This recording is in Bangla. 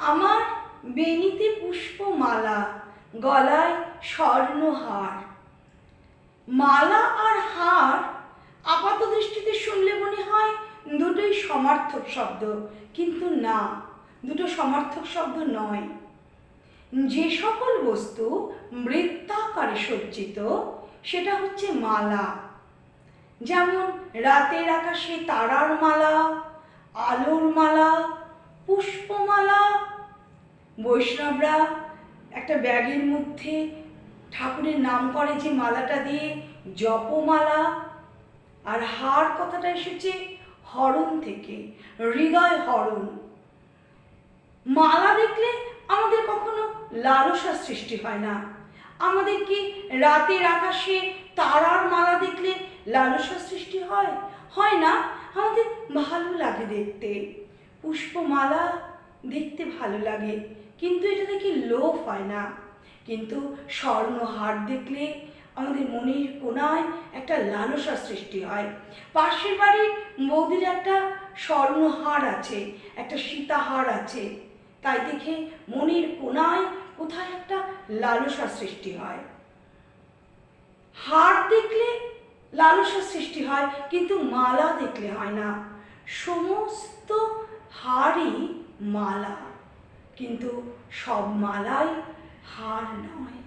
আমার বেণীতে পুষ্পমালা, গলায় স্বর্ণহার। মালা আর হার আপাত দৃষ্টিতে শুনলে মনে হয় দুটোই সমার্থক শব্দ, কিন্তু না, দুটো সমার্থক শব্দ নয়। যে সকল বস্তু বৃত্তাকারে সজ্জিত সেটা হচ্ছে মালা। যেমন রাতের আকাশে তারার মালা, আলোর মালা, পুষ্পমালা। বৈষ্ণবরা একটা ব্যাগের মধ্যে ঠাকুরের নাম করে যে মালাটা দিয়ে, জপমালা। আর হার কথাটা এসেছে হরণ থেকে, হৃদয় হরণ। মালা দেখলে আমাদের কখনো লালসার সৃষ্টি হয় না। আমাদের কি রাতের আকাশে তারার মালা দেখলে লালসার সৃষ্টি হয়? হয় না। আমাদের ভালো লাগে দেখতে। পুষ্পমালা দেখতে ভালো লাগে, কিন্তু এটা দেখে লোভ হয় না। কিন্তু স্বর্ণহার দেখলে আমাদের মনের কোণায় একটা লালসার সৃষ্টি হয়। পাশের বাড়ির বৌদির একটা স্বর্ণহার আছে, একটা সীতাহার আছে, তাই দেখে মনের কোণায় কোথায় একটা লালসার সৃষ্টি হয়। হার দেখলে লালসার সৃষ্টি হয়, কিন্তু মালা দেখলে হয় না। সমস্ত হারই মালা, কিন্তু সব মালাই হার নয়।